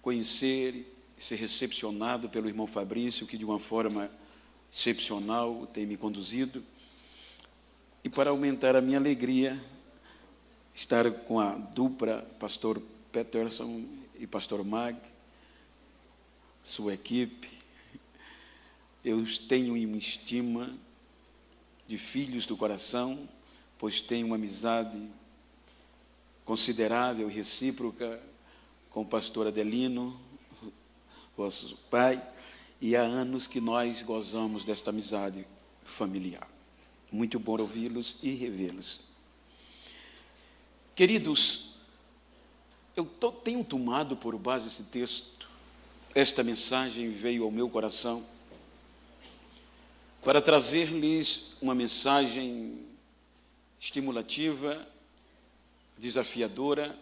conhecer e ser recepcionado pelo irmão Fabrício, que de uma forma excepcional tem me conduzido, e para aumentar a minha alegria, estar com a dupla pastor Peterson e pastor Mag, sua equipe. Eu os tenho em estima de filhos do coração, pois tenho uma amizade considerável e recíproca com o pastor Adelino, vosso pai, e há anos que nós gozamos desta amizade familiar. Muito bom ouvi-los e revê-los. Queridos, eu tenho tomado por base esse texto. Esta mensagem veio ao meu coração para trazer-lhes uma mensagem estimulativa, desafiadora,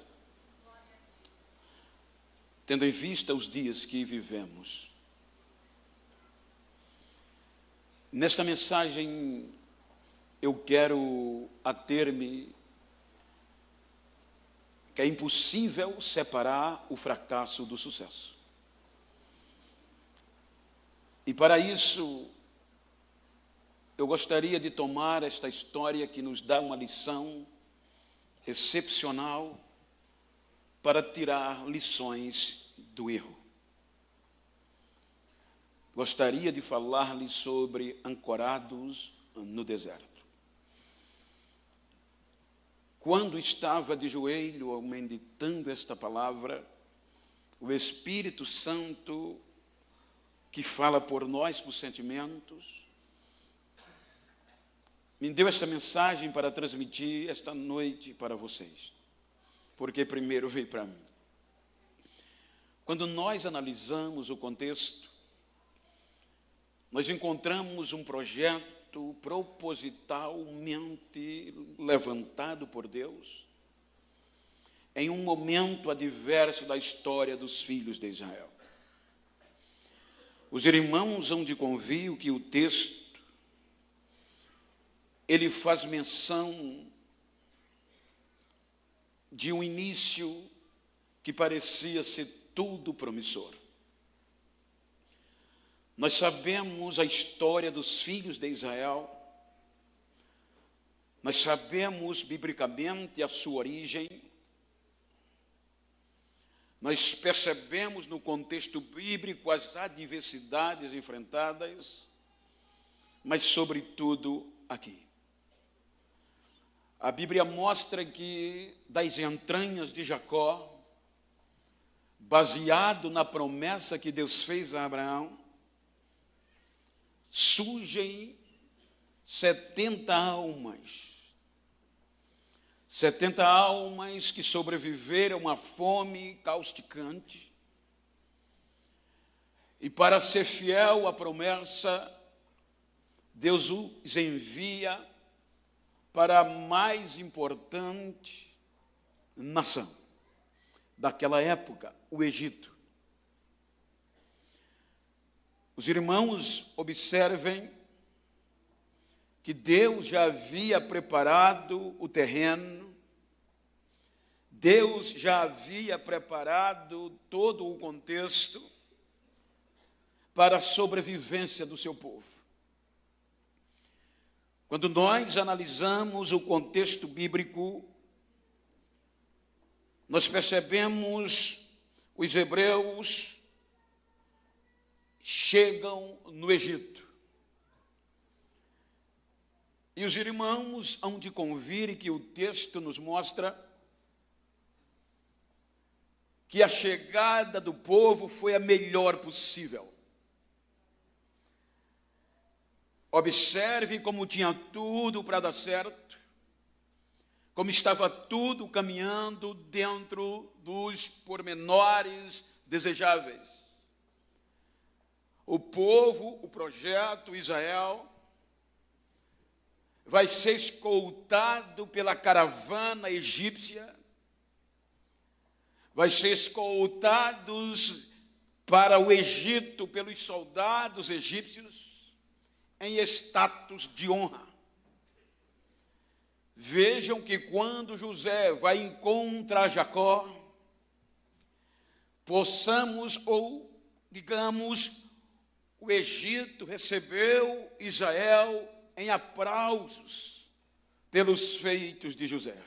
tendo em vista os dias que vivemos. Nesta mensagem, eu quero ater-me que é impossível separar o fracasso do sucesso. E para isso, eu gostaria de tomar esta história que nos dá uma lição excepcional para tirar lições do erro. Gostaria de falar-lhes sobre ancorados no deserto. Quando estava de joelho, meditando esta palavra, o Espírito Santo, que fala por nós, por sentimentos, me deu esta mensagem para transmitir esta noite para vocês, porque primeiro veio para mim. Quando nós analisamos o contexto, nós encontramos um projeto propositalmente levantado por Deus em um momento adverso da história dos filhos de Israel. Os irmãos hão de convir que o texto ele faz menção de um início que parecia ser tudo promissor. Nós sabemos a história dos filhos de Israel, nós sabemos biblicamente a sua origem, nós percebemos no contexto bíblico as adversidades enfrentadas, mas sobretudo aqui. A Bíblia mostra que das entranhas de Jacó, baseado na promessa que Deus fez a Abraão, surgem 70 almas. 70 almas que sobreviveram à fome causticante. E para ser fiel à promessa, Deus os envia para a mais importante nação daquela época, o Egito. Os irmãos observem que Deus já havia preparado o terreno, Deus já havia preparado todo o contexto para a sobrevivência do seu povo. Quando nós analisamos o contexto bíblico, nós percebemos os hebreus chegam no Egito. E os irmãos hão de convir que o texto nos mostra que a chegada do povo foi a melhor possível. Observe como tinha tudo para dar certo, como estava tudo caminhando dentro dos pormenores desejáveis. O povo, o projeto Israel, vai ser escoltado pela caravana egípcia, vai ser escoltados para o Egito pelos soldados egípcios em status de honra. Vejam que quando José vai encontrar Jacó, possamos, ou digamos, o Egito recebeu Israel em aplausos pelos feitos de José.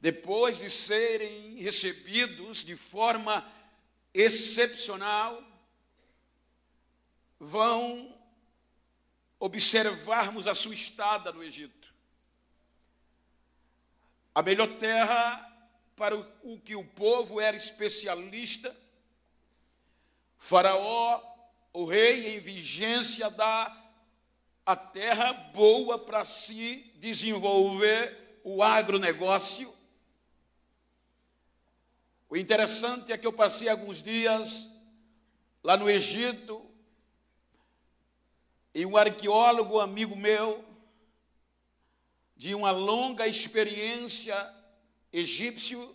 Depois de serem recebidos de forma excepcional, vão observarmos a sua estada no Egito. A melhor terra para o que o povo era especialista. Faraó, o rei em vigência, dá a terra boa para se desenvolver o agronegócio. O interessante é que eu passei alguns dias lá no Egito e um arqueólogo amigo meu, de uma longa experiência egípcio,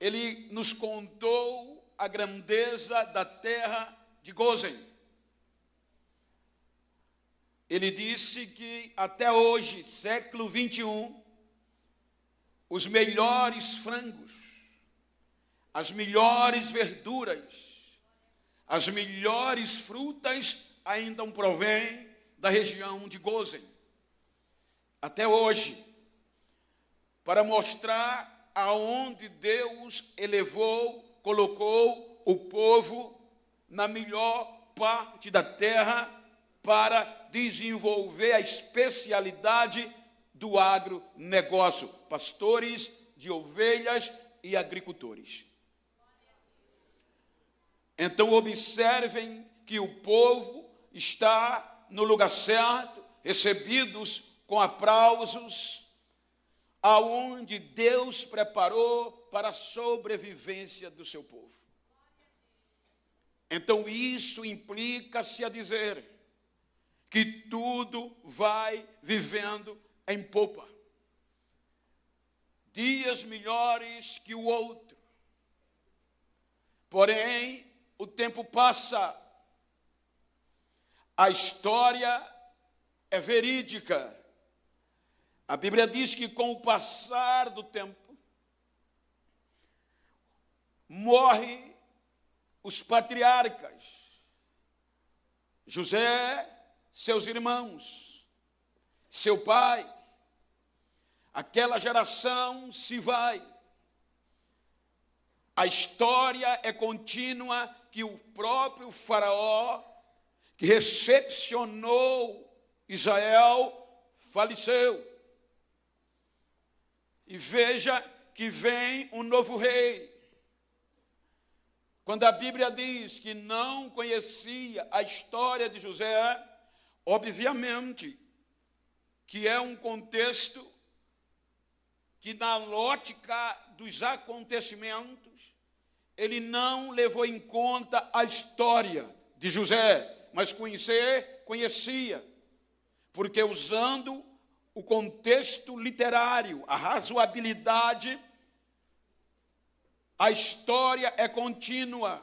ele nos contou a grandeza da terra de Gósen. Ele disse que até hoje, século 21, os melhores frangos, as melhores verduras, as melhores frutas ainda provêm da região de Gósen. Até hoje, para mostrar aonde Deus elevou, colocou o povo na melhor parte da terra para desenvolver a especialidade do agronegócio, pastores de ovelhas e agricultores. Então observem que o povo está no lugar certo, recebidos com aplausos, aonde Deus preparou para a sobrevivência do seu povo. Então isso implica-se a dizer que tudo vai vivendo em popa. Dias melhores que o outro. Porém, o tempo passa. A história é verídica. A Bíblia diz que com o passar do tempo, morrem os patriarcas. José, seus irmãos, seu pai. Aquela geração se vai. A história é contínua que o próprio Faraó, que recepcionou Israel, faleceu. E veja que vem um novo rei. Quando a Bíblia diz que não conhecia a história de José, obviamente que é um contexto que, na lógica dos acontecimentos, ele não levou em conta a história de José, mas conhecia, porque usando o contexto literário, a razoabilidade, a história é contínua.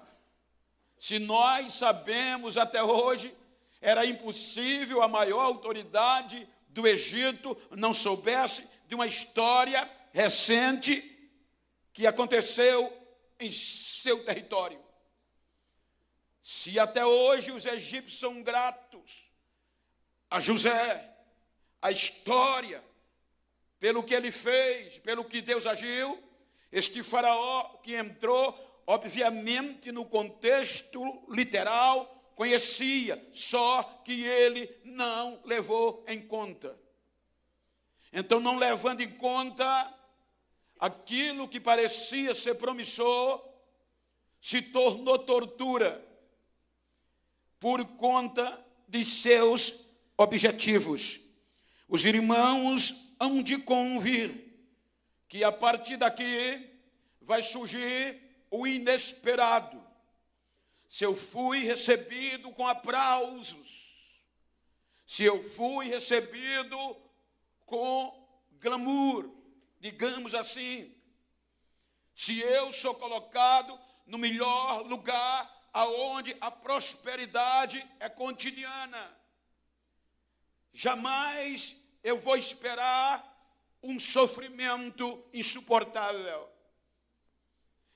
Se nós sabemos até hoje, era impossível a maior autoridade do Egito não soubesse de uma história recente que aconteceu em seu território. Se até hoje os egípcios são gratos a José, a história, pelo que ele fez, pelo que Deus agiu, este faraó que entrou, obviamente no contexto literal, conhecia, só que ele não levou em conta. Então, não levando em conta aquilo que parecia ser promissor, se tornou tortura por conta de seus objetivos. Os irmãos hão de convir que a partir daqui vai surgir o inesperado. Se eu fui recebido com aplausos, se eu fui recebido com glamour, digamos assim, se eu sou colocado no melhor lugar aonde a prosperidade é cotidiana, jamais eu vou esperar um sofrimento insuportável.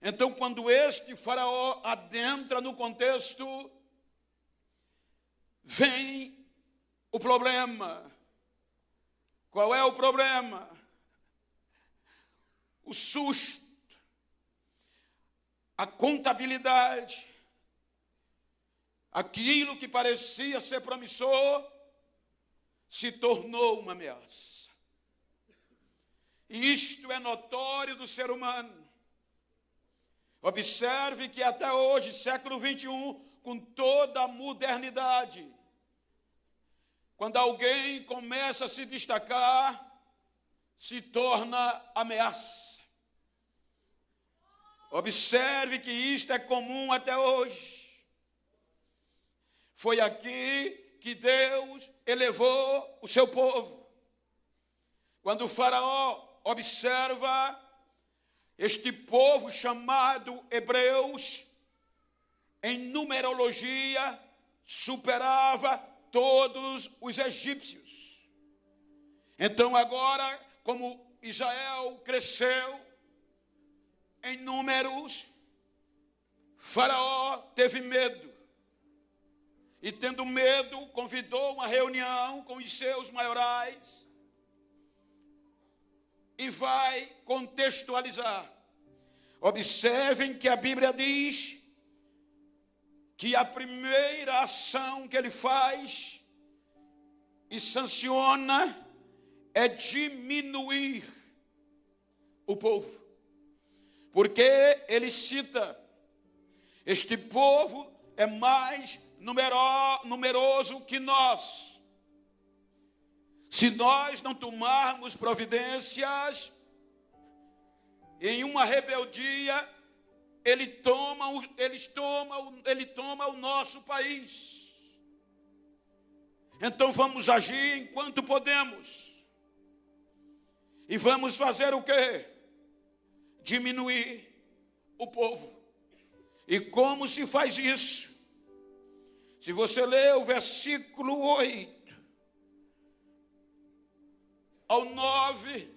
Então, quando este faraó adentra no contexto, vem o problema. Qual é o problema? O susto, a contabilidade, aquilo que parecia ser promissor, se tornou uma ameaça. E isto é notório do ser humano. Observe que até hoje, século 21, com toda a modernidade, quando alguém começa a se destacar, se torna ameaça. Observe que isto é comum até hoje. Foi aqui que Deus elevou o seu povo. Quando o faraó observa este povo chamado hebreus, em numerologia, superava todos os egípcios. Então agora, como Israel cresceu em números, Faraó teve medo. E tendo medo, convidou uma reunião com os seus maiorais e vai contextualizar. Observem que a Bíblia diz que a primeira ação que ele faz e sanciona é diminuir o povo. Porque ele cita, este povo é mais numeroso que nós. Se nós não tomarmos providências, em uma rebeldia, ele toma o nosso país. Então vamos agir enquanto podemos. E vamos fazer o quê? Diminuir o povo. E como se faz isso? Se você ler o versículo 8 ao 9,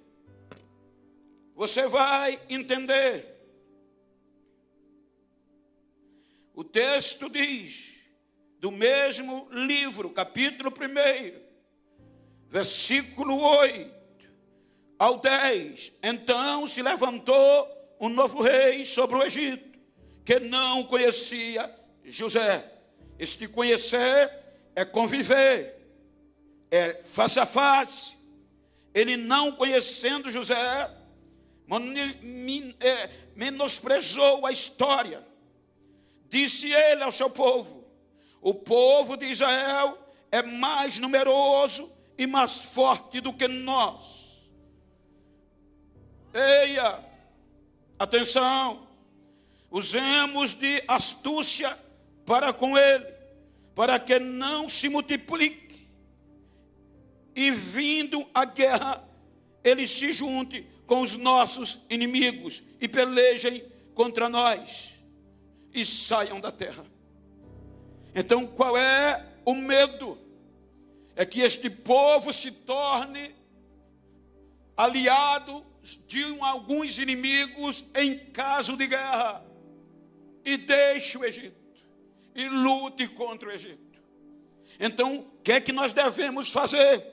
você vai entender. O texto diz, do mesmo livro, capítulo 1, versículo 8 ao 10. Então se levantou um novo rei sobre o Egito, que não conhecia José. Este conhecer é conviver, é face a face. Ele não conhecendo José, menosprezou a história. Disse ele ao seu povo, o povo de Israel é mais numeroso e mais forte do que nós. Eia, atenção, usemos de astúcia para com ele, para que não se multiplique, e vindo a guerra, ele se junte com os nossos inimigos e pelejem contra nós e saiam da terra. Então qual é o medo? É que este povo se torne aliado de alguns inimigos em caso de guerra e deixe o Egito e lute contra o Egito. Então o que é que nós devemos fazer?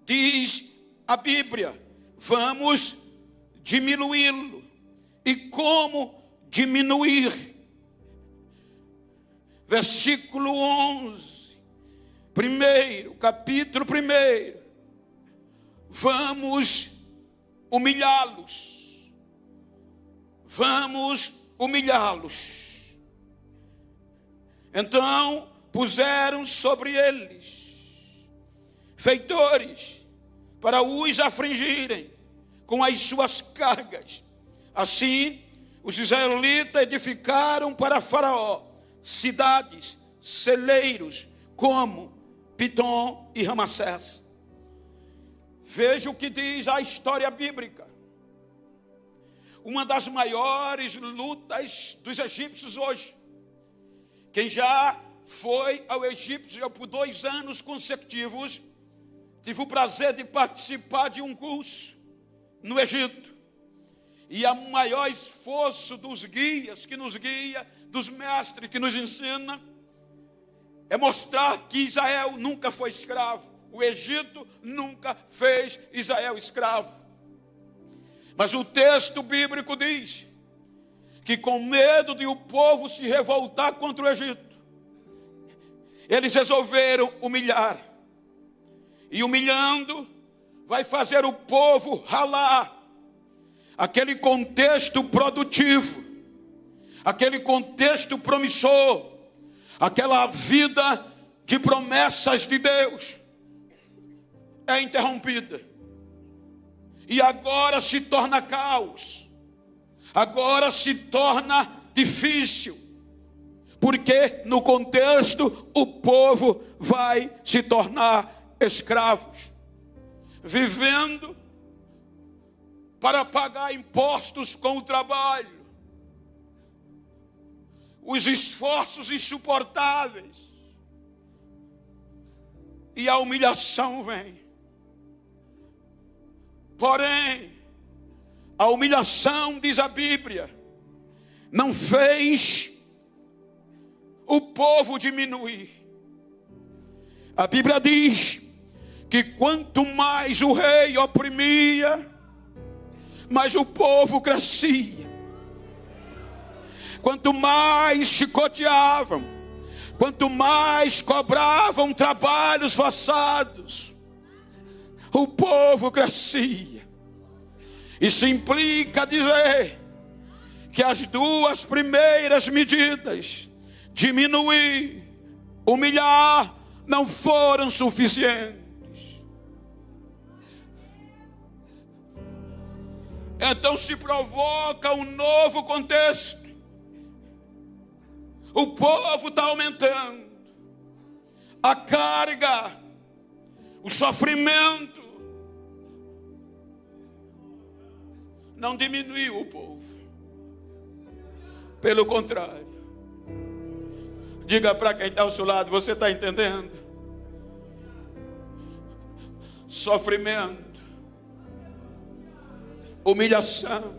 Diz a Bíblia, vamos diminuí-lo. E como diminuir? Versículo 11, capítulo 1. Vamos humilhá-los. Vamos humilhá-los. Então puseram sobre eles feitores para os afligirem com as suas cargas. Assim, os israelitas edificaram para Faraó cidades, celeiros, como Pitom e Ramassés. Veja o que diz a história bíblica. Uma das maiores lutas dos egípcios hoje. Quem já foi ao Egito por 2 anos consecutivos, tive o prazer de participar de um curso no Egito. E o maior esforço dos guias que nos guia, dos mestres que nos ensina, é mostrar que Israel nunca foi escravo. O Egito nunca fez Israel escravo. Mas o texto bíblico diz que, com medo de o povo se revoltar contra o Egito, eles resolveram humilhar. E humilhando, vai fazer o povo ralar. Aquele contexto produtivo, aquele contexto promissor, aquela vida de promessas de Deus é interrompida. E agora se torna caos. Agora se torna difícil. Porque no contexto o povo vai se tornar escravos, vivendo para pagar impostos com o trabalho, os esforços insuportáveis, e a humilhação vem. Porém, a humilhação, diz a Bíblia, não fez o povo diminuir. A Bíblia diz que quanto mais o rei oprimia, mais o povo crescia. Quanto mais chicoteavam, quanto mais cobravam trabalhos forçados, o povo crescia. Isso implica dizer que as duas primeiras medidas, diminuir, humilhar, não foram suficientes. Então se provoca um novo contexto. O povo está aumentando. A carga, o sofrimento, não diminuiu o povo. Pelo contrário. Diga para quem está ao seu lado, você está entendendo? Sofrimento, humilhação,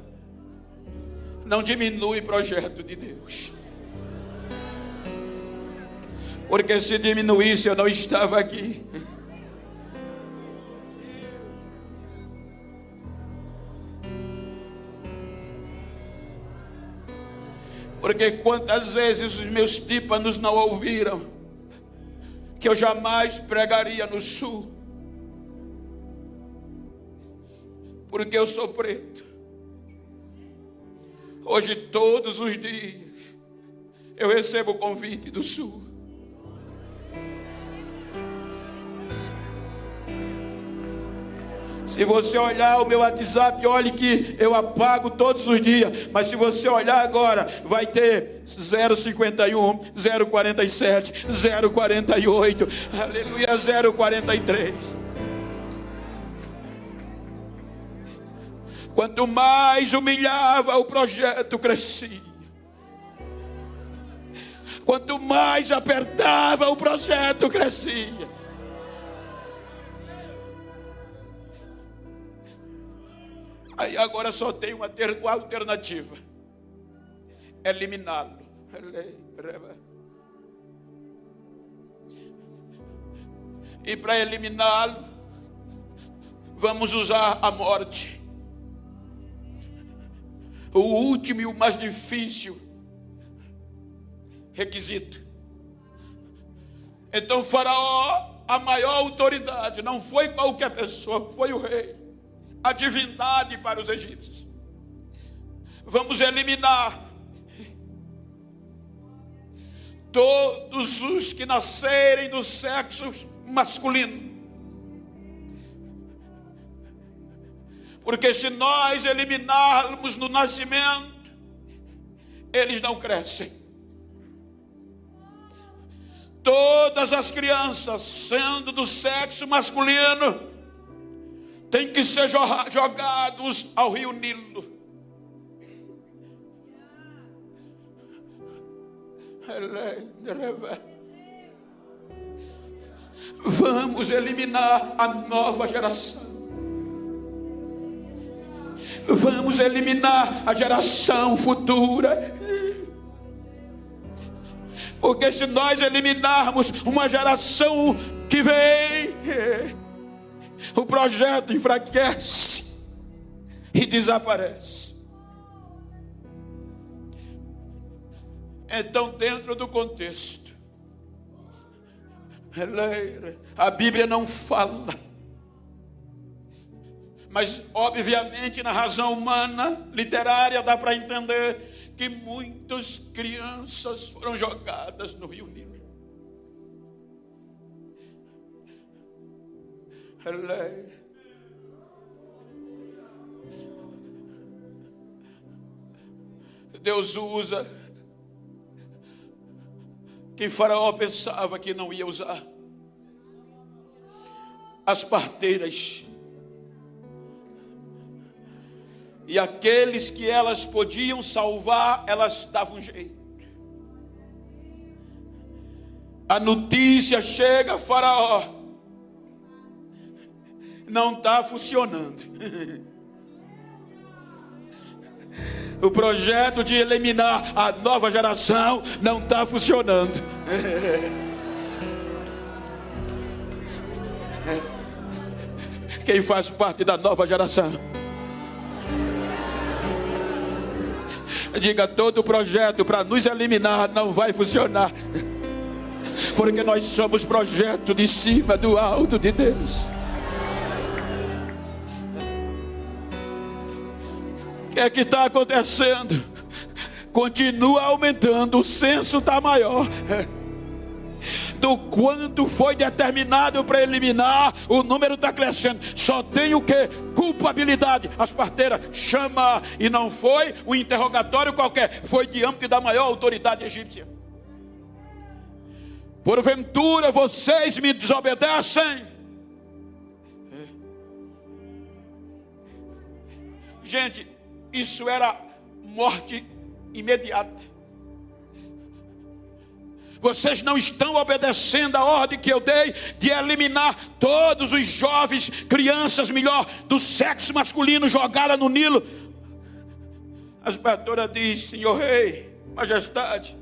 não diminui o projeto de Deus. Porque se diminuísse, eu não estava aqui. Porque quantas vezes os meus tímpanos não ouviram que eu jamais pregaria no sul. Porque eu sou preto. Hoje, todos os dias, eu recebo o convite do sul. Se você olhar o meu WhatsApp, olhe que eu apago todos os dias. Mas se você olhar agora, vai ter 051, 047, 048, aleluia, 043. Quanto mais humilhava, o projeto crescia. Quanto mais apertava, o projeto crescia. Aí agora só tem uma alternativa: eliminá-lo. E para eliminá-lo, vamos usar a morte. O último e o mais difícil requisito. Então Faraó, a maior autoridade, não foi qualquer pessoa, foi o rei, a divindade para os egípcios. Vamos eliminar todos os que nascerem do sexo masculino. Porque se nós eliminarmos no nascimento, eles não crescem. Todas as crianças, sendo do sexo masculino, têm que ser jogados ao rio Nilo. Vamos eliminar a nova geração. Vamos eliminar a geração futura. Porque se nós eliminarmos uma geração que vem, o projeto enfraquece e desaparece. Então, dentro do contexto, a Bíblia não fala, mas obviamente na razão humana, literária, dá para entender que muitas crianças foram jogadas no Rio Nilo. Deus usa quem Faraó pensava que não ia usar. As parteiras. E aqueles que elas podiam salvar, elas davam jeito. A notícia chega a Faraó. Não está funcionando. O projeto de eliminar a nova geração não está funcionando. Quem faz parte da nova geração, diga: todo projeto para nos eliminar não vai funcionar, porque nós somos projeto de cima do alto de Deus. O que é que está acontecendo? Continua aumentando, o censo está maior do quanto foi determinado para eliminar. O número está crescendo. Só tem o que? Culpabilidade. As parteiras chama, e não foi um interrogatório qualquer, foi diante da maior autoridade egípcia. Porventura vocês me desobedecem? Gente, isso era morte imediata. Vocês não estão obedecendo a ordem que eu dei de eliminar todos os jovens, crianças, melhor, do sexo masculino, jogá-la no Nilo. As pastoras dizem: senhor rei, majestade,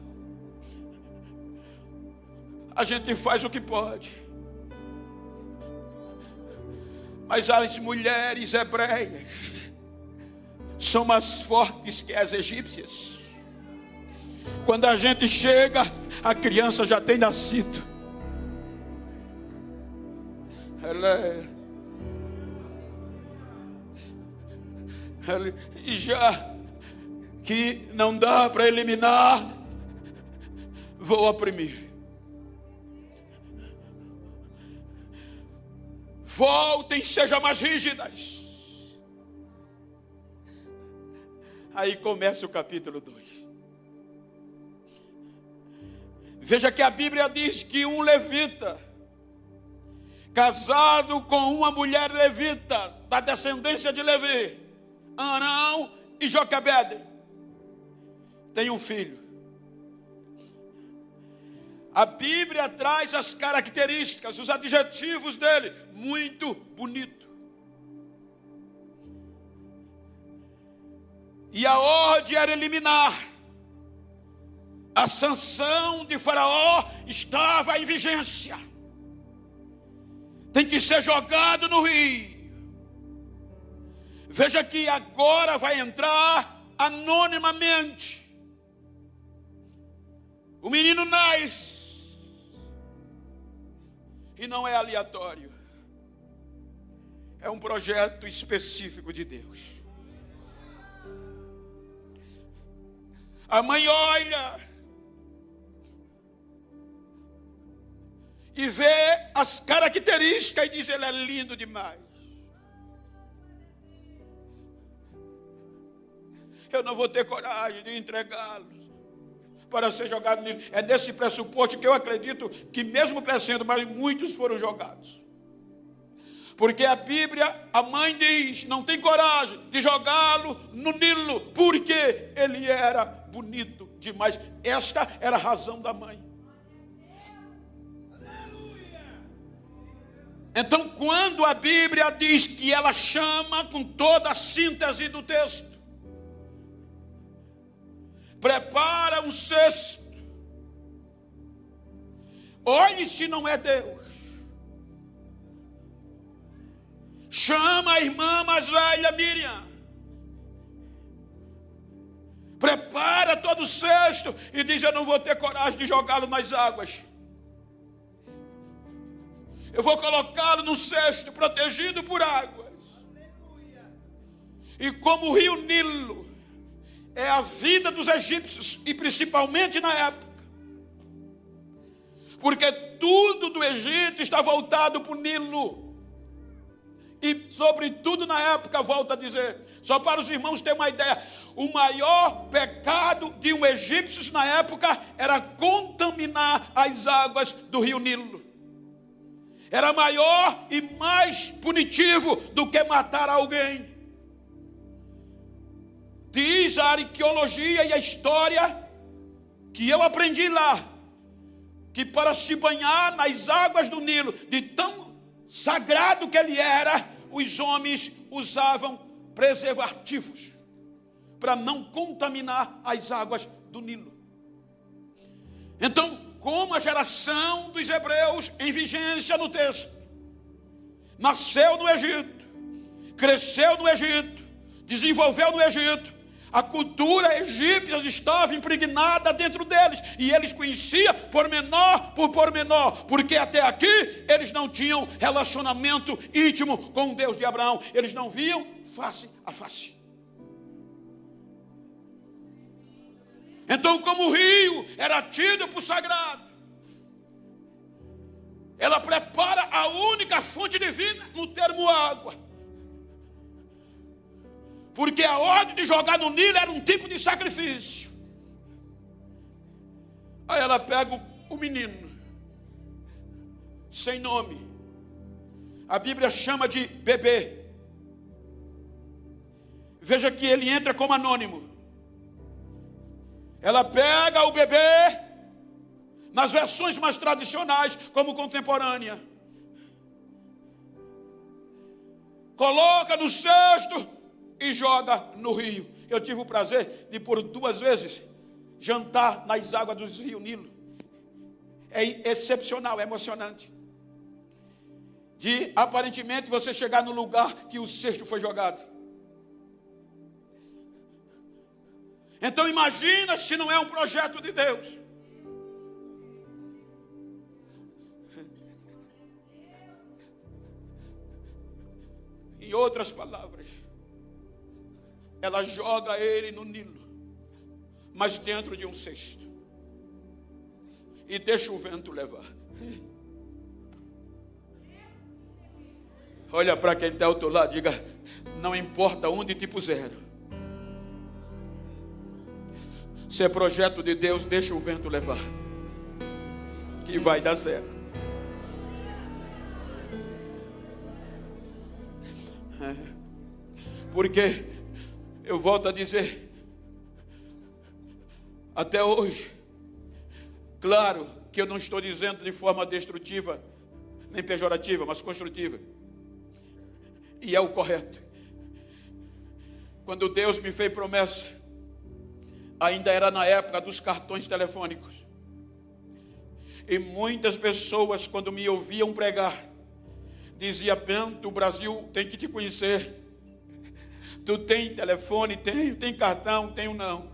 a gente faz o que pode, mas as mulheres hebreias são mais fortes que as egípcias. Quando a gente chega, a criança já tem nascido. E já que não dá para eliminar, vou oprimir. Voltem, sejam mais rígidas. Aí começa o capítulo 2. Veja que a Bíblia diz que um levita, casado com uma mulher levita, da descendência de Levi, Arão e Joquebede, tem um filho. A Bíblia traz as características, os adjetivos dele: muito bonito. E a ordem era eliminar. A sanção de Faraó estava em vigência. Tem que ser jogado no rio. Veja que agora vai entrar anonimamente. O menino nasce. E não é aleatório. É um projeto específico de Deus. A mãe olha e vê as características e diz: ele é lindo demais. Eu não vou ter coragem de entregá-lo para ser jogado nele. É nesse pressuposto que eu acredito que mesmo crescendo, mas muitos foram jogados. Porque a Bíblia, a mãe diz, não tem coragem de jogá-lo no Nilo, porque ele era bonito demais. Esta era a razão da mãe. Então, quando a Bíblia diz que ela chama com toda a síntese do texto, prepara um cesto, olhe se não é Deus, chama a irmã mais velha Miriam, prepara todo o cesto e diz: eu não vou ter coragem de jogá-lo nas águas, eu vou colocá-lo num cesto protegido por águas. E como o rio Nilo é a vida dos egípcios, e principalmente na época, porque tudo do Egito está voltado para o Nilo, e sobretudo na época, volto a dizer, só para os irmãos terem uma ideia, o maior pecado de um egípcio na época era contaminar as águas do rio Nilo. Era maior e mais punitivo do que matar alguém. Diz a arqueologia e a história que eu aprendi lá, que para se banhar nas águas do Nilo, de tão sagrado que ele era, os homens usavam preservativos para não contaminar as águas do Nilo. Então, como a geração dos hebreus em vigência no texto, nasceu no Egito, cresceu no Egito, desenvolveu no Egito, a cultura egípcia estava impregnada dentro deles, e eles conheciam pormenor por pormenor, porque até aqui eles não tinham relacionamento íntimo com o Deus de Abraão, eles não viam face a face. Então, como o rio era tido por sagrado, ela prepara a única fonte de vida no termo água, porque a ordem de jogar no Nilo era um tipo de sacrifício. Aí ela pega o menino sem nome, a Bíblia chama de bebê. Veja que ele entra como anônimo. Ela pega o bebê, nas versões mais tradicionais, como contemporânea, coloca no cesto e joga no rio. Eu tive o prazer de, por 2 vezes, jantar nas águas do rio Nilo. É excepcional, é emocionante. De, aparentemente, você chegar no lugar que o cesto foi jogado. Então imagina se não é um projeto de Deus. Em outras palavras, ela joga ele no Nilo, mas dentro de um cesto, e deixa o vento levar. Olha para quem está ao teu lado, diga: não importa onde te puseram, se é projeto de Deus, deixa o vento levar, que vai dar certo. Porque, eu volto a dizer, até hoje, claro que eu não estou dizendo de forma destrutiva, nem pejorativa, mas construtiva, e é o correto. Quando Deus me fez promessa, ainda era na época dos cartões telefônicos, e muitas pessoas, quando me ouviam pregar, diziam: Bento, o Brasil tem que te conhecer. Tu tem telefone? Tenho. Tem cartão? Tenho não.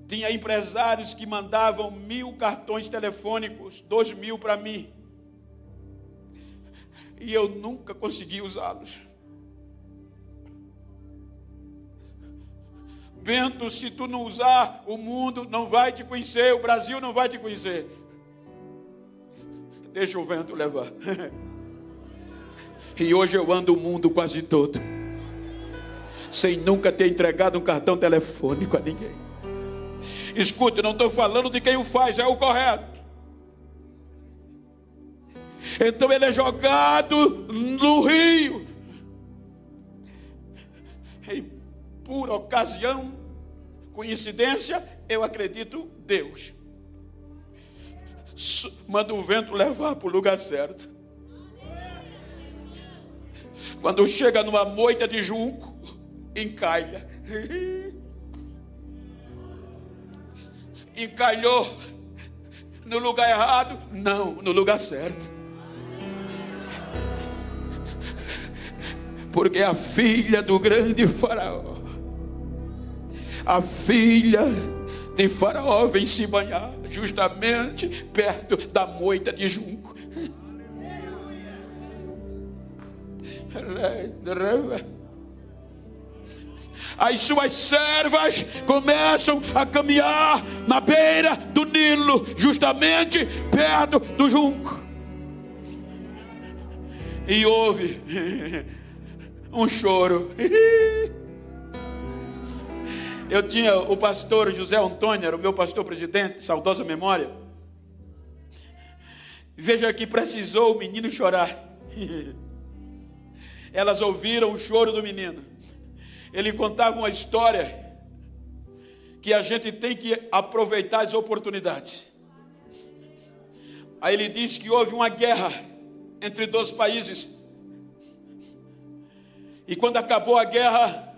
Tinha empresários que mandavam 1000 cartões telefônicos, 2000 para mim, e eu nunca consegui usá-los. Bento, se tu não usar, o mundo não vai te conhecer, o Brasil não vai te conhecer. Deixa o vento levar. E hoje eu ando o mundo quase todo, sem nunca ter entregado um cartão telefônico a ninguém. Escute, eu não estou falando de quem o faz, é o correto. Então ele é jogado no rio, e por ocasião, coincidência, eu acredito, Deus manda o vento levar para o lugar certo. Quando chega numa moita de junco, encalha. Encalhou no lugar errado? Não, no lugar certo. Porque a filha do grande Faraó, a filha de Faraó vem se banhar justamente perto da moita de junco. As suas servas começam a caminhar na beira do Nilo, justamente perto do junco. E houve um choro. Eu tinha o pastor José Antônio, era o meu pastor presidente, saudosa memória. Veja que precisou o menino chorar. Elas ouviram o choro do menino. Ele contava uma história que a gente tem que aproveitar as oportunidades. Aí ele disse que houve uma guerra entre dois países. E quando acabou a guerra,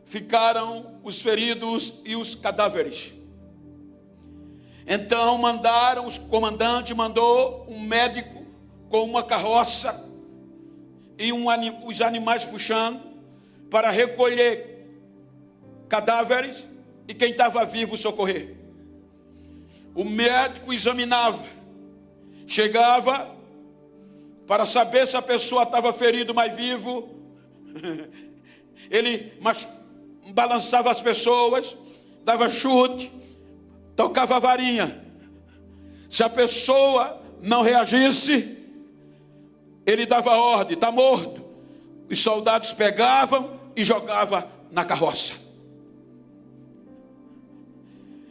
ficaram os feridos e os cadáveres. Então o comandante mandou um médico com uma carroça e os animais puxando para recolher cadáveres e quem estava vivo socorrer. O médico examinava, chegava para saber se a pessoa estava ferida, mas vivo. Ele balançava as pessoas, dava chute, tocava a varinha. Se a pessoa não reagisse, ele dava ordem: está morto. Os soldados pegavam e jogavam na carroça.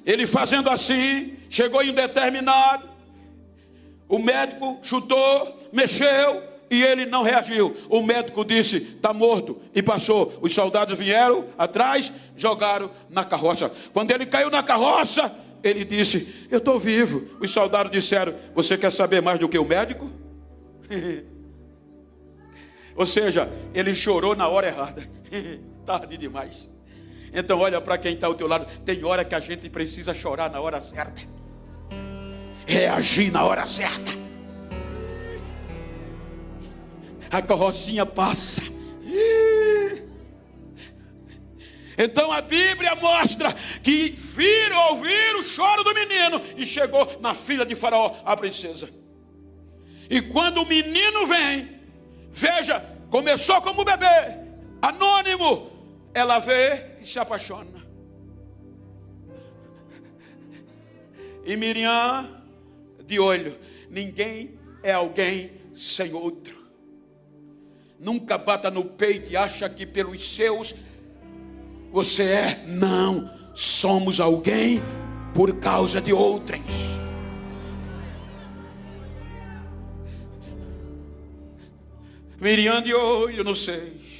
Ele fazendo assim, chegou em um determinado, o médico chutou, mexeu e ele não reagiu. O médico disse: está morto, e passou. Os soldados vieram atrás, jogaram na carroça. Quando ele caiu na carroça, ele disse: eu estou vivo. Os soldados disseram: você quer saber mais do que o médico? Ou seja, ele chorou na hora errada. Tarde demais. Então olha para quem está ao teu lado. Tem hora que a gente precisa chorar na hora certa, reagir na hora certa. A carrocinha passa. Então a Bíblia mostra que ouviram o choro do menino e chegou na filha de Faraó, a princesa. E quando o menino vem, veja, começou como bebê, anônimo. Ela vê e se apaixona. E Miriam, de olho. Ninguém é alguém sem outro. Nunca bata no peito e acha que pelos seus você é. Não, somos alguém por causa de outrem. Miriam de olho no cesto.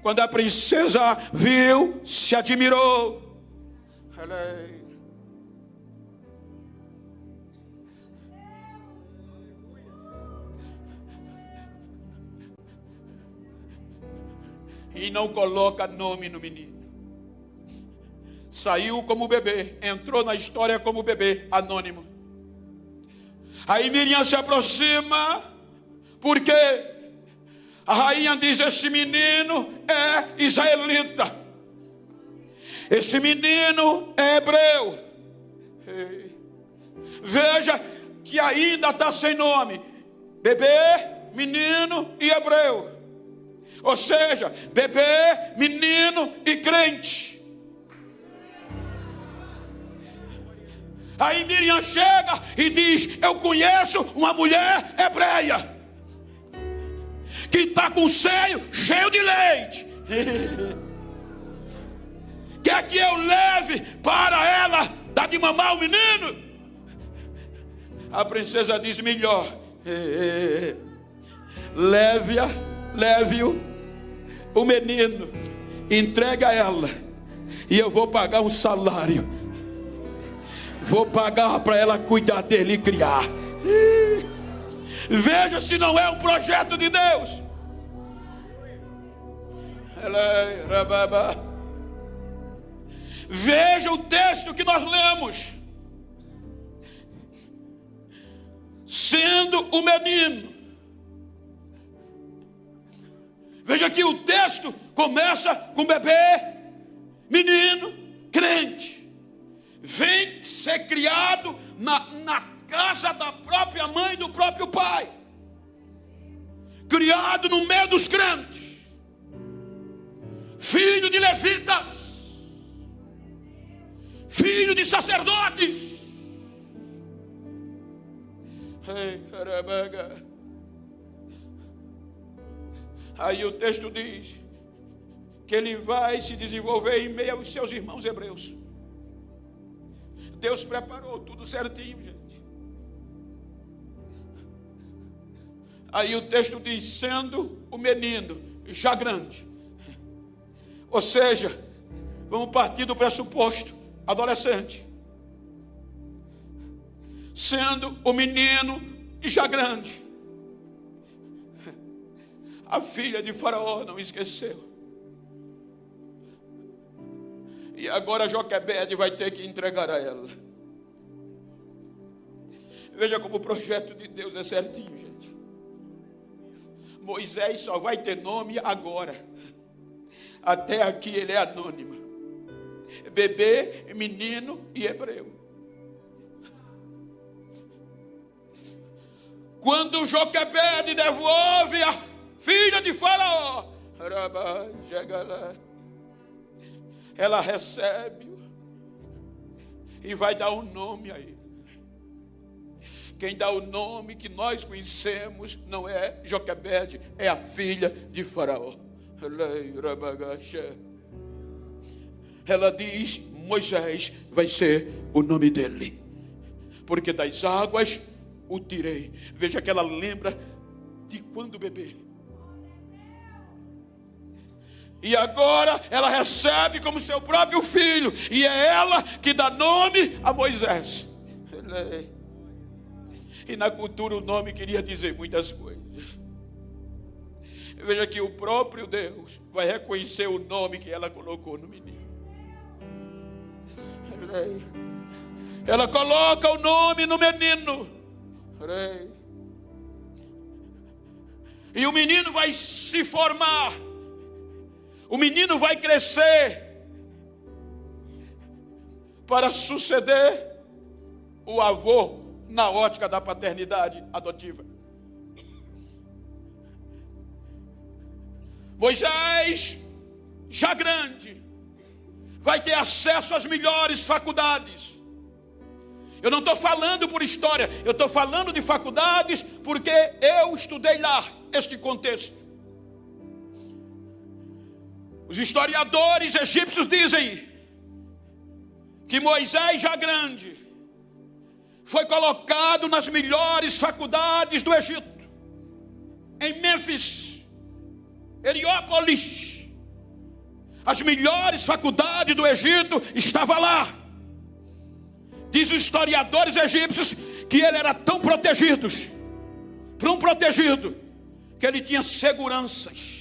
Quando a princesa viu, se admirou. E não coloca nome no menino. Saiu como bebê, entrou na história como bebê, anônimo. Aí Miriam se aproxima, porque a rainha diz: esse menino é israelita, esse menino é hebreu. Veja que ainda está sem nome: bebê, menino e hebreu. Ou seja, bebê, menino e crente. Aí Miriam chega e diz: eu conheço uma mulher hebreia que está com o seio cheio de leite. Quer que eu leve para ela dar de mamar o menino? A princesa diz: melhor, leve-o, o menino, entrega a ela, e eu vou pagar um salário. vou pagar para ela cuidar dele e criar. Veja se não é um projeto de Deus. Veja o texto que nós lemos. Sendo o menino. Veja que o texto começa com bebê, menino, crente. Vem ser criado na casa da própria mãe e do próprio pai. Criado no meio dos crentes. Filho de levitas. Filho de sacerdotes. Aí o texto diz que ele vai se desenvolver em meio aos seus irmãos hebreus. Deus preparou tudo certinho, gente. Aí o texto diz, sendo o menino já grande. Ou seja, vamos partir do pressuposto, adolescente. Sendo o menino já grande. A filha de Faraó não esqueceu. E agora Joquebede vai ter que entregar a ela. Veja como o projeto de Deus é certinho, gente. Moisés só vai ter nome agora. Até aqui ele é anônimo. Bebê, menino e hebreu. Quando Joquebede devolve a filha de Faraó, ela recebe e vai dar um nome a ele. Quem dá o nome que nós conhecemos não é Joquebede, é a filha de Faraó. Ela diz, Moisés vai ser o nome dele, porque das águas o tirei. Veja que ela lembra de quando bebê. E agora ela recebe como seu próprio filho. E é ela que dá nome a Moisés. E na cultura o nome queria dizer muitas coisas. Veja que o próprio Deus vai reconhecer o nome que ela colocou no menino. Ela coloca o nome no menino. E o menino vai se formar. O menino vai crescer para suceder o avô na ótica da paternidade adotiva. Moisés, já grande, vai ter acesso às melhores faculdades. Eu não estou falando por história, eu estou falando de faculdades porque eu estudei lá este contexto. Os historiadores egípcios dizem que Moisés, já grande, foi colocado nas melhores faculdades do Egito, em Mênfis, Heliópolis. As melhores faculdades do Egito estavam lá. Diz os historiadores egípcios que ele era tão protegido, que ele tinha seguranças.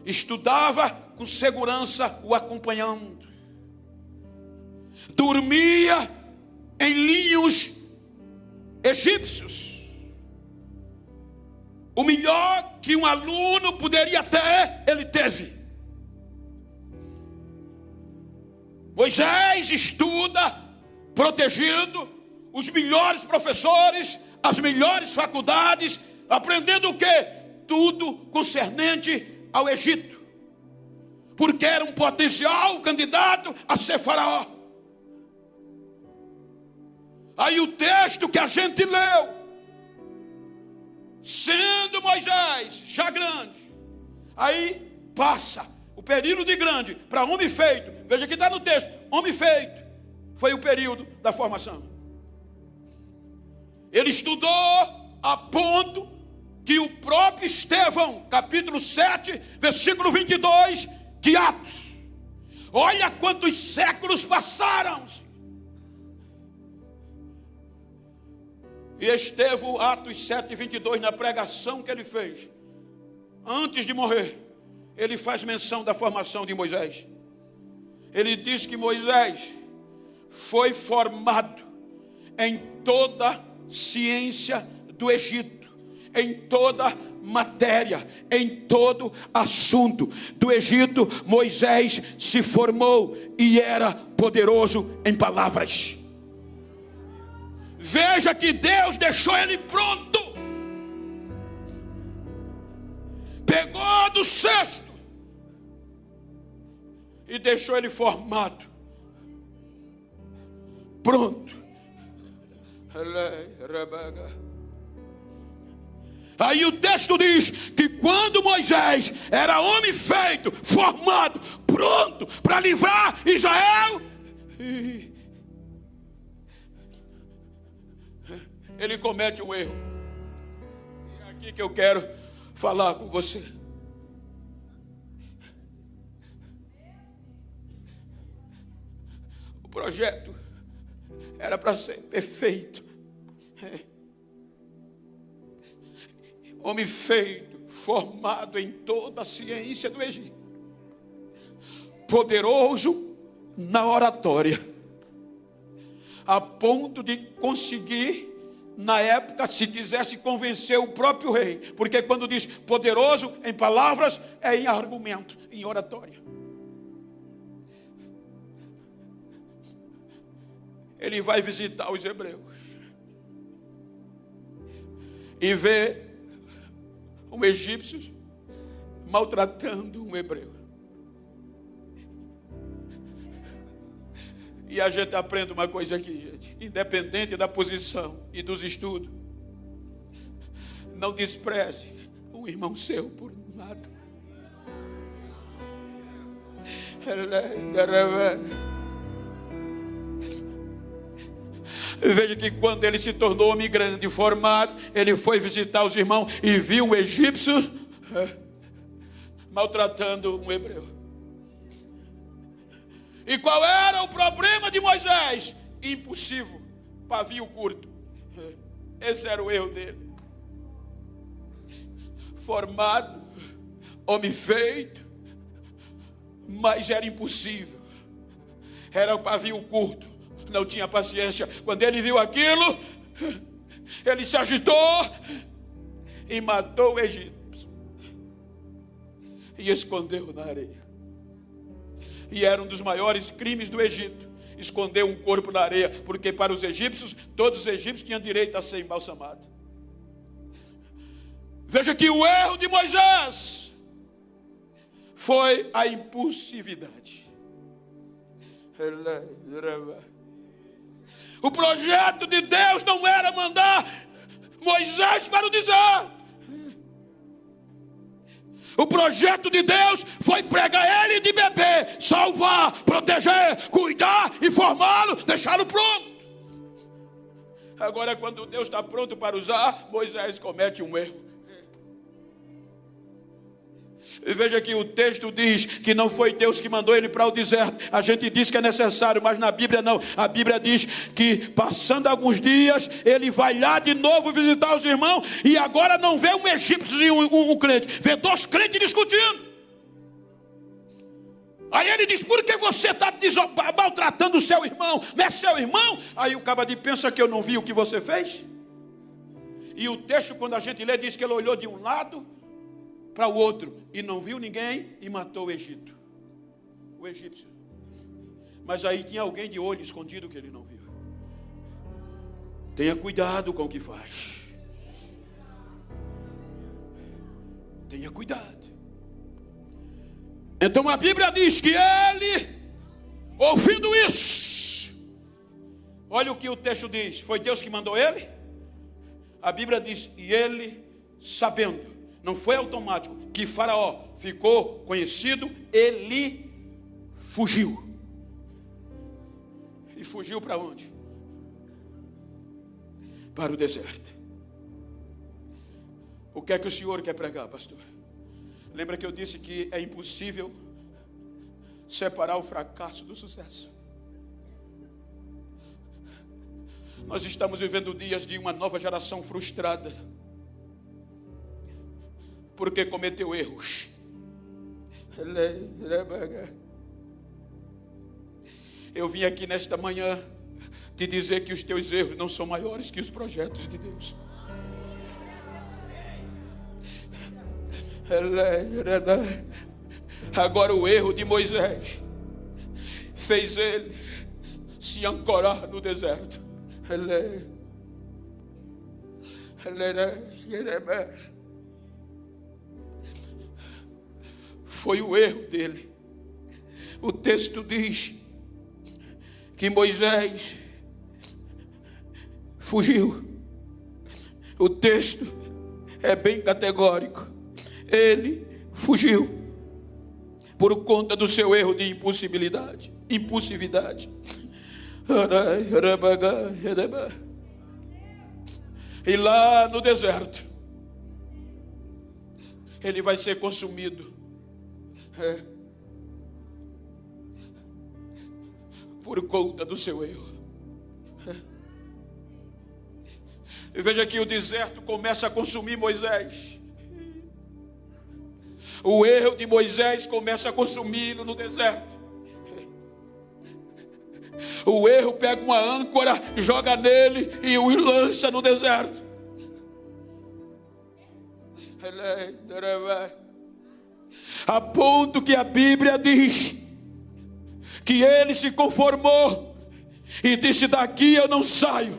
Estudava com segurança o acompanhando. Dormia em linhos egípcios. O melhor que um aluno poderia ter, ele teve. Moisés estuda protegido, os melhores professores, as melhores faculdades, aprendendo o quê? Tudo concernente ao Egito, porque era um potencial candidato a ser faraó. Aí o texto que a gente leu, sendo Moisés já grande, aí passa o período de grande para homem feito. Veja que está no texto, homem feito, foi o período da formação. Ele estudou a ponto que o próprio Estevão, capítulo 7, versículo 22 de Atos. Olha quantos séculos passaram. E Estevão, Atos 7:22, na pregação que ele fez, antes de morrer, ele faz menção da formação de Moisés. Ele diz que Moisés foi formado em toda ciência do Egito, em toda matéria, em todo assunto do Egito. Moisés se formou e era poderoso em palavras. Veja que Deus deixou ele pronto. Pegou do cesto e deixou ele formado, pronto. Aí o texto diz que quando Moisés era homem feito, formado, pronto para livrar Israel, ele comete um erro. E é aqui que eu quero falar com você. O projeto era para ser perfeito. Homem feito, formado em toda a ciência do Egito, poderoso na oratória, a ponto de conseguir, na época, se quisesse, convencer o próprio rei, porque quando diz poderoso em palavras, é em argumento, em oratória. Ele vai visitar os hebreus e vê um egípcio maltratando um hebreu. E a gente aprende uma coisa aqui, gente. Independente da posição e dos estudos, não despreze um irmão seu por nada. Veja que quando ele se tornou homem grande e formado, ele foi visitar os irmãos e viu o egípcio maltratando um hebreu. E qual era o problema de Moisés? Impossível, pavio curto. Esse era o erro dele. Formado, homem feito, mas era impossível. Era o pavio curto. Não tinha paciência. Quando ele viu aquilo, ele se agitou e matou o egípcio e escondeu na areia. E era um dos maiores crimes do Egito, esconder um corpo na areia, porque para os egípcios, todos os egípcios tinham direito a ser embalsamados. Veja que o erro de Moisés foi a impulsividade. O projeto de Deus não era mandar Moisés para o deserto. O projeto de Deus foi pregar ele de bebê, salvar, proteger, cuidar e formá-lo, deixá-lo pronto. Agora, quando Deus está pronto para usar, Moisés comete um erro. E veja que o texto diz que não foi Deus que mandou ele para o deserto. A gente diz que é necessário, mas na Bíblia não. A Bíblia diz que passando alguns dias, ele vai lá de novo visitar os irmãos. E agora não vê um egípcio e um crente, vê dois crentes discutindo. Aí ele diz: por que você está maltratando o seu irmão? Não é seu irmão? Aí o cabra pensa que eu não vi o que você fez. E o texto, quando a gente lê, diz que ele olhou de um lado para o outro e não viu ninguém e matou o Egito, o egípcio. Mas aí tinha alguém de olho escondido que ele não viu. Tenha cuidado com o que faz. Tenha cuidado. Então a Bíblia diz que ele, ouvindo isso, olha o que o texto diz: foi Deus que mandou ele? A Bíblia diz: e ele, sabendo, não foi automático, que Faraó ficou conhecido, ele fugiu. E fugiu para onde? Para o deserto. O que é que o senhor quer pregar, pastor? Lembra que eu disse que é impossível separar o fracasso do sucesso. Nós estamos vivendo dias de uma nova geração frustrada, porque cometeu erros. Eu vim aqui nesta manhã te dizer que os teus erros não são maiores que os projetos de Deus. Agora o erro de Moisés fez ele se ancorar no deserto. Foi o erro dele. O texto diz que Moisés fugiu. O texto é bem categórico. Ele fugiu por conta do seu erro de impulsividade. E lá no deserto ele vai ser consumido por conta do seu erro. E veja que o deserto começa a consumir Moisés. O erro de Moisés começa a consumi-lo no deserto. O erro pega uma âncora, joga nele e o lança no deserto. A ponto que a Bíblia diz que ele se conformou e disse: daqui eu não saio.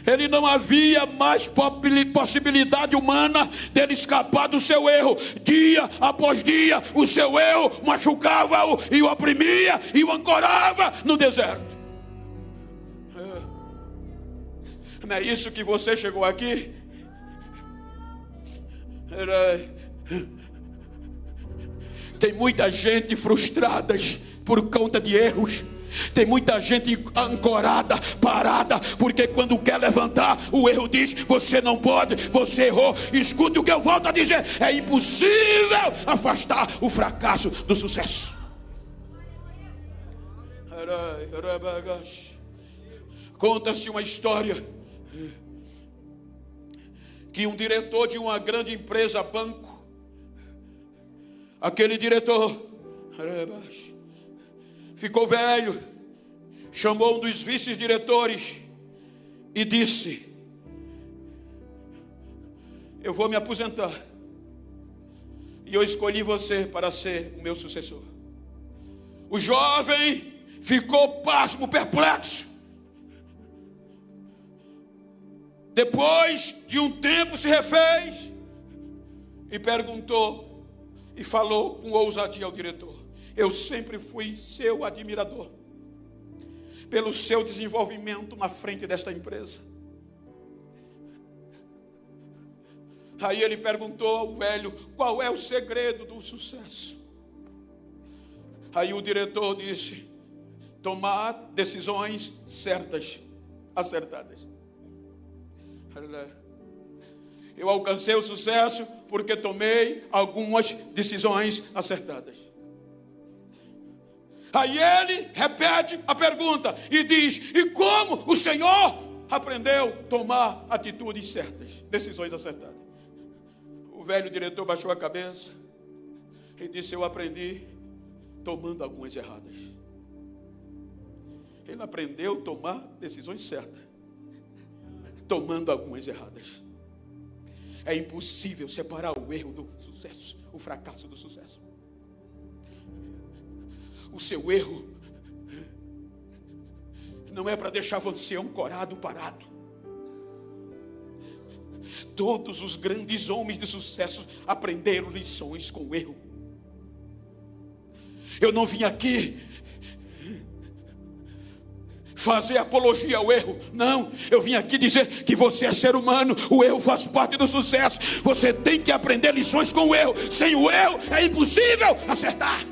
Ele não havia mais possibilidade humana dele escapar do seu erro. Dia após dia, o seu erro machucava-o e o oprimia e o ancorava no deserto. Não é isso que você chegou aqui? Tem muita gente frustrada por conta de erros. Tem muita gente ancorada, parada, porque quando quer levantar, o erro diz: você não pode, você errou. Escute o que eu volto a dizer: é impossível afastar o fracasso do sucesso. Conta-se uma história que um diretor de uma grande empresa, banco, aquele diretor ficou velho, chamou um dos vice-diretores e disse: eu vou me aposentar e eu escolhi você para ser o meu sucessor. O jovem ficou pasmo, perplexo. Depois de um tempo se refez e perguntou e falou com ousadia ao diretor: eu sempre fui seu admirador pelo seu desenvolvimento na frente desta empresa. Aí ele perguntou ao velho: qual é o segredo do sucesso? Aí o diretor disse: tomar decisões certas, acertadas. Eu alcancei o sucesso porque tomei algumas decisões acertadas. Aí ele repete a pergunta e diz: e como o Senhor aprendeu a tomar atitudes certas, decisões acertadas? O velho diretor baixou a cabeça e disse: eu aprendi tomando algumas erradas. Ele aprendeu a tomar decisões certas, tomando algumas erradas. É impossível separar o erro do sucesso, o fracasso do sucesso. O seu erro não é para deixar você ancorado, parado. Todos os grandes homens de sucesso aprenderam lições com o erro. Eu não vim aqui fazer apologia ao erro, não. Eu vim aqui dizer que você é ser humano, o erro faz parte do sucesso. Você tem que aprender lições com o erro. Sem o erro é impossível acertar.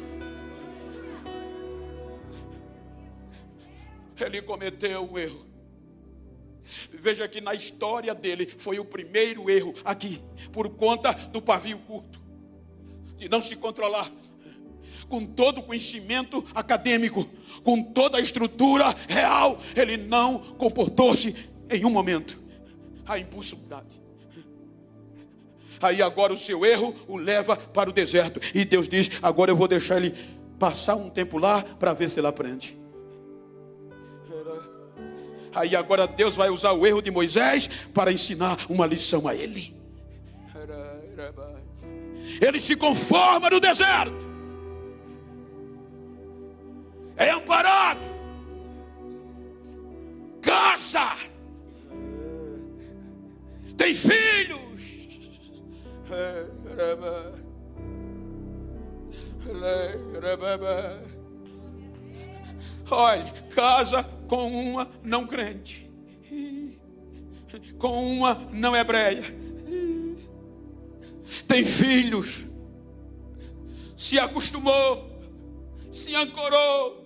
Ele cometeu um erro. Veja que na história dele foi o primeiro erro aqui, por conta do pavio curto, de não se controlar. com todo o conhecimento acadêmico, com toda a estrutura real, ele não comportou-se em um momento a impulsividade. Aí agora o seu erro o leva para o deserto. E Deus diz: agora eu vou deixar ele passar um tempo lá para ver se ele aprende. Aí agora Deus vai usar o erro de Moisés para ensinar uma lição a ele. Ele se conforma no deserto, é amparado, casa, tem filhos. Olhe, casa com uma não crente, com uma não hebreia, tem filhos, se acostumou, se ancorou,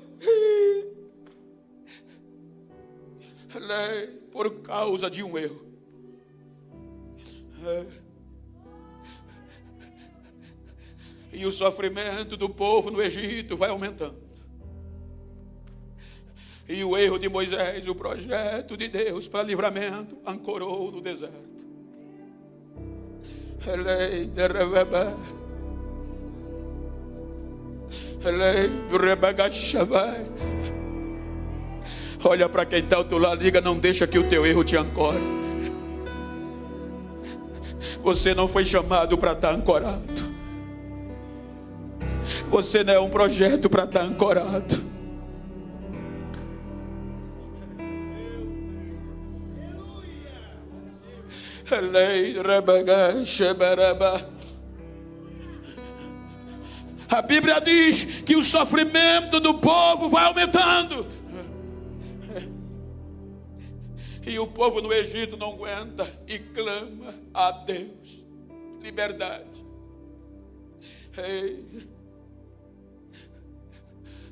por causa de um erro. E o sofrimento do povo no Egito vai aumentando. E o erro de Moisés, o projeto de Deus para livramento, ancorou no deserto. Olha para quem está ao teu lado, diga: não deixa que o teu erro te ancore. Você não foi chamado para estar ancorado. Você não é um projeto para estar ancorado. A Bíblia diz que o sofrimento do povo vai aumentando. E o povo no Egito não aguenta e clama a Deus: liberdade.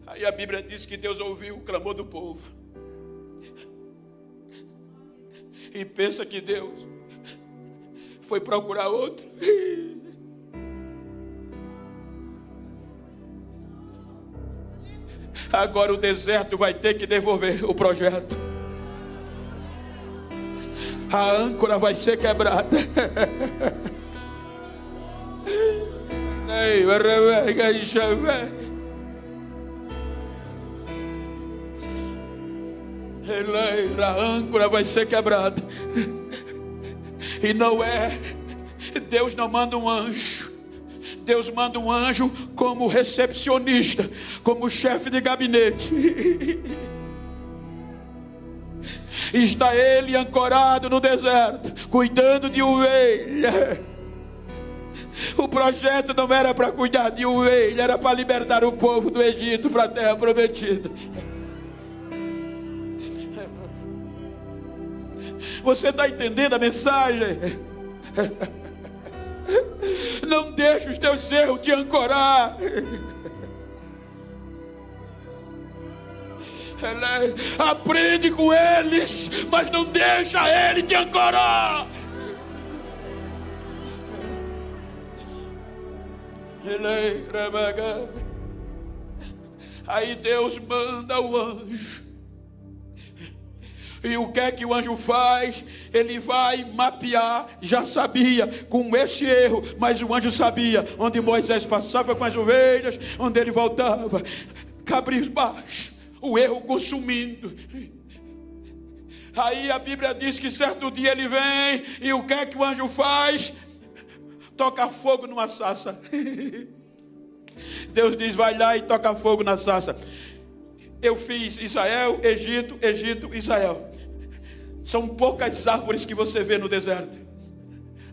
Aí a Bíblia diz que Deus ouviu o clamor do povo. E pensa que Deus foi procurar outro. Agora o deserto vai ter que devolver o projeto. A âncora vai ser quebrada. A âncora vai ser quebrada. E não é, Deus não manda um anjo. Deus manda um anjo como recepcionista, como chefe de gabinete. Está ele ancorado no deserto, cuidando de ovelha. O projeto não era para cuidar de ovelha, era para libertar o povo do Egito para a terra prometida. Você está entendendo a mensagem? Não deixe os teus erros te ancorar. Aprende com eles, mas não deixa ele te ancorar. Aí Deus manda o anjo. E o que é que o anjo faz? Ele vai mapear. Já sabia com esse erro, mas o anjo sabia onde Moisés passava com as ovelhas, onde ele voltava, cabisbaixo, o erro consumindo. Aí a Bíblia diz que certo dia ele vem, e o que é que o anjo faz? Toca fogo numa sarça. Deus diz: vai lá e toca fogo na sarça. Eu fiz Israel, Egito, Egito, Israel. São poucas árvores que você vê no deserto.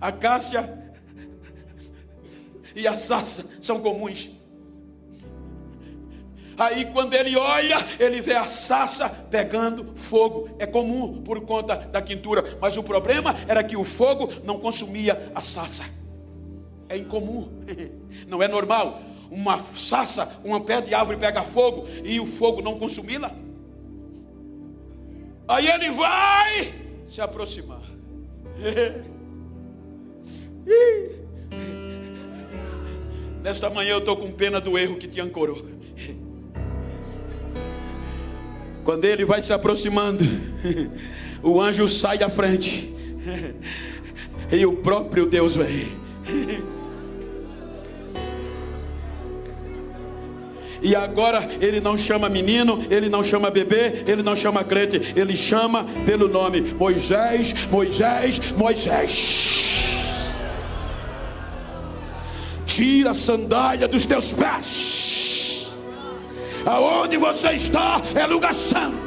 A cássia e a sarça são comuns. Aí quando ele olha, ele vê a sarça pegando fogo. É comum por conta da quintura. Mas o problema era que o fogo não consumia a sarça. É incomum, não é normal. Uma sarça, uma pé de árvore pega fogo e o fogo não consumi-la. Aí ele vai se aproximar. Nesta manhã eu estou com pena do erro que te ancorou. Quando ele vai se aproximando, o anjo sai da frente e o próprio Deus vem. E agora ele não chama menino, ele não chama bebê, ele não chama crente, ele chama pelo nome: Moisés, Moisés, Moisés. Tira a sandália dos teus pés. Aonde você está é lugar santo.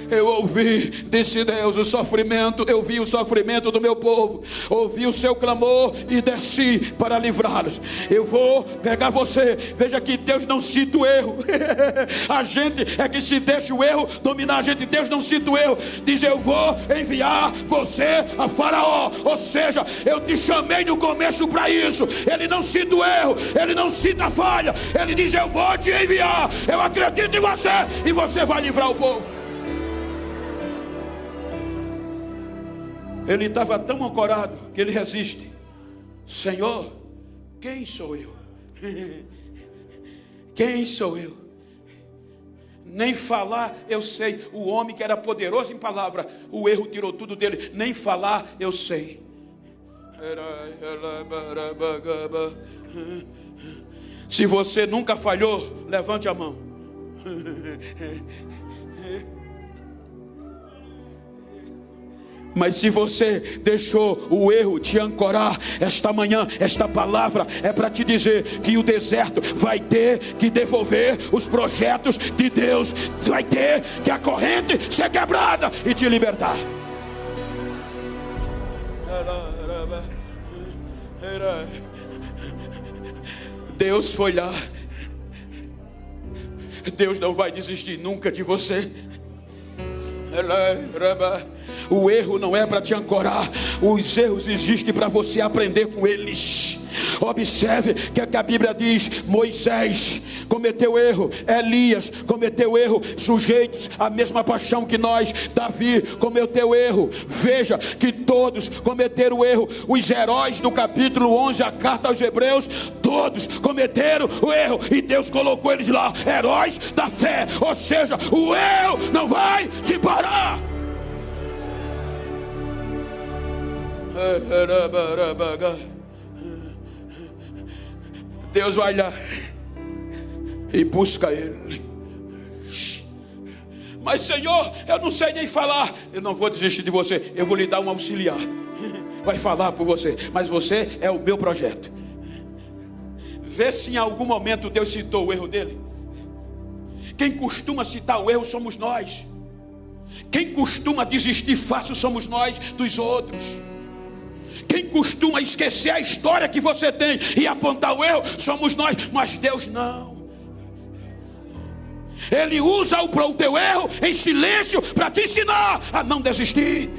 Eu ouvi, disse Deus, o sofrimento, eu vi o sofrimento do meu povo, ouvi o seu clamor e desci para livrá-los. Eu vou pegar você. Veja que Deus não cita o erro. A gente é que se deixa o erro dominar a gente. Deus não cita o erro. Diz: eu vou enviar você a Faraó. Ou seja, eu te chamei no começo para isso. Ele não cita o erro, ele não cita a falha. Ele diz: eu vou te enviar. Eu acredito em você e você vai livrar o povo. Ele estava tão ancorado que ele resiste. Senhor, quem sou eu? Quem sou eu? Nem falar eu sei. O homem que era poderoso em palavra, o erro tirou tudo dele. Nem falar eu sei. Se você nunca falhou, levante a mão. Mas se você deixou o erro te ancorar, esta manhã, esta palavra é para te dizer que o deserto vai ter que devolver os projetos de Deus. Vai ter que a corrente ser quebrada e te libertar. Deus foi lá. Deus não vai desistir nunca de você. O erro não é para te ancorar. Os erros existem para você aprender com eles. Observe que a Bíblia diz: Moisés cometeu erro, Elias cometeu erro, sujeitos à mesma paixão que nós. Davi cometeu erro. Veja que todos cometeram erro. Os heróis do capítulo 11, a carta aos Hebreus, todos cometeram o erro, e Deus colocou eles lá, heróis da fé. Ou seja, o erro não vai te parar. Deus vai lá e busca ele. Mas Senhor, eu não sei nem falar. Eu não vou desistir de você. Eu vou lhe dar um auxiliar. Vai falar por você. Mas você é o meu projeto. Vê se em algum momento Deus citou o erro dele. Quem costuma citar o erro somos nós. Quem costuma desistir fácil somos nós dos outros. Quem costuma esquecer a história que você tem e apontar o erro somos nós. Mas Deus não. Ele usa o teu erro em silêncio para te ensinar a não desistir,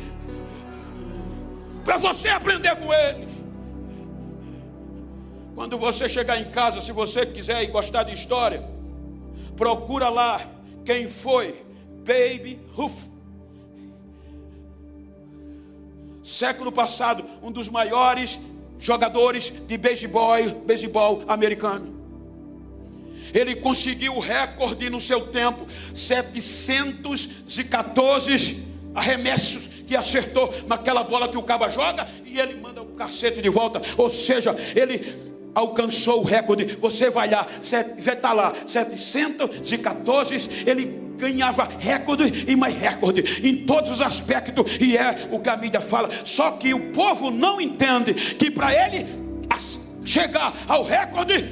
para você aprender com eles. Quando você chegar em casa, se você quiser e gostar de história, procura lá quem foi Babe Ruth. Século passado, um dos maiores jogadores de beisebol americano. Ele conseguiu o recorde no seu tempo, 714 arremessos que acertou naquela bola que o caba joga, e ele manda o cacete de volta. Ou seja, ele alcançou o recorde. Você vai lá, vai estar lá, 714, ele ganhava recorde e mais recorde em todos os aspectos, e é o que a mídia fala. Só que o povo não entende que para ele chegar ao recorde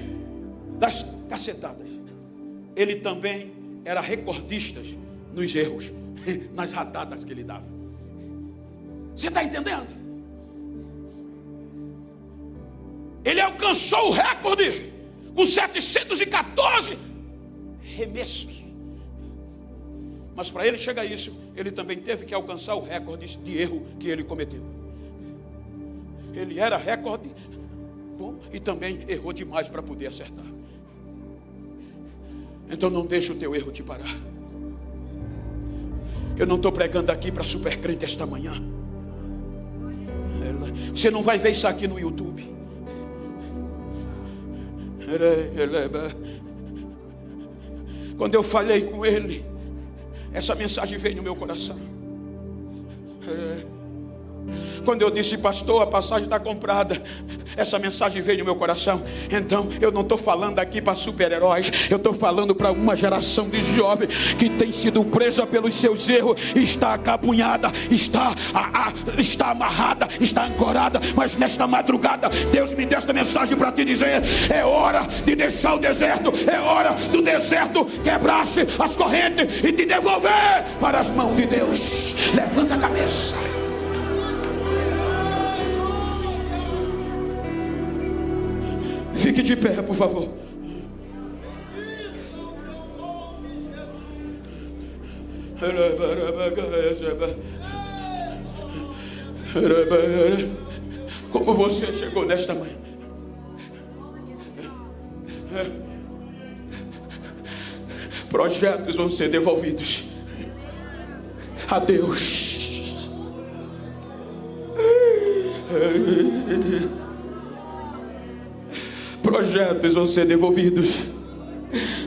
das cacetadas, ele também era recordista nos erros, nas ratadas que ele dava. Você está entendendo? Ele alcançou o recorde com 714 remessos. Mas para ele chegar a isso, ele também teve que alcançar o recorde de erro que ele cometeu. Ele era recorde bom e também errou demais para poder acertar. Então não deixe o teu erro te parar. Eu não estou pregando aqui para super crente esta manhã. Você não vai ver isso aqui no YouTube. Quando eu falei com ele, essa mensagem veio no meu coração. Quando eu disse, pastor, a passagem está comprada, essa mensagem veio no meu coração. Então eu não estou falando aqui para super-heróis, eu estou falando para uma geração de jovens que tem sido presa pelos seus erros, está acabunhada, está amarrada, está ancorada. Mas nesta madrugada Deus me deu esta mensagem para te dizer: é hora de deixar o deserto, é hora do deserto quebrar-se as correntes e te devolver para as mãos de Deus. Levanta a cabeça. Fique de pé, por favor. Como você chegou nesta manhã? Projetos vão ser devolvidos a Deus. Projetos vão ser devolvidos.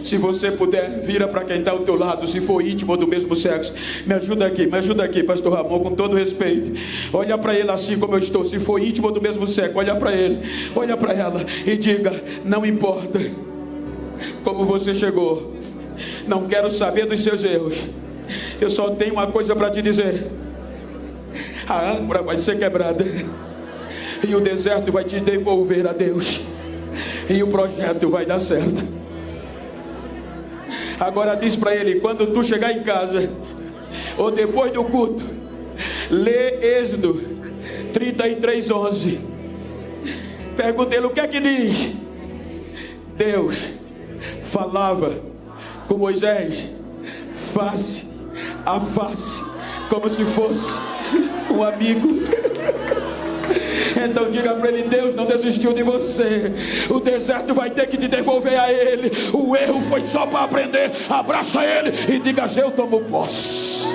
Se você puder, vira para quem está ao teu lado, se for íntimo ou do mesmo sexo. Me ajuda aqui, pastor Ramon, com todo respeito. Olha para ele assim como eu estou. Se for íntimo ou do mesmo sexo, olha para ele, olha para ela e diga: não importa como você chegou, não quero saber dos seus erros, eu só tenho uma coisa para te dizer: a âncora vai ser quebrada e o deserto vai te devolver a Deus, e o projeto vai dar certo. Agora diz para ele: quando tu chegar em casa ou depois do culto, lê Êxodo 33:11. Pergunta ele: o que é que diz? Deus falava com Moisés face a face, como se fosse um amigo. Então diga para ele: Deus não desistiu de você. O deserto vai ter que te devolver a ele. O erro foi só para aprender. Abraça ele e diga: eu tomo posse.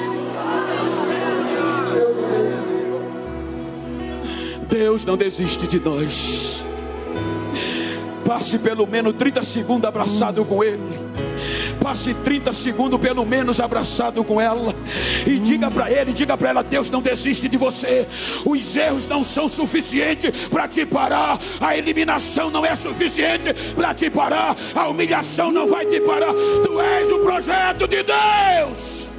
Deus não desiste de nós. Passe pelo menos 30 segundos abraçado com ele. Passe 30 segundos pelo menos abraçado com ela. E diga para ele, diga para ela: Deus não desiste de você. Os erros não são suficientes para te parar. A eliminação não é suficiente para te parar. A humilhação não vai te parar. Tu és o projeto de Deus.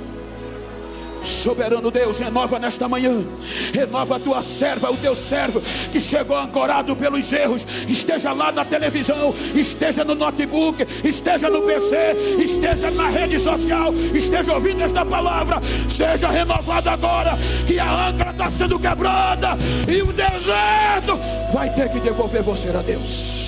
Soberano Deus, renova nesta manhã. Renova a tua serva, o teu servo que chegou ancorado pelos erros. Esteja lá na televisão, esteja no notebook, esteja no PC, esteja na rede social, esteja ouvindo esta palavra. Seja renovado agora, que a âncora está sendo quebrada e o deserto vai ter que devolver você a Deus.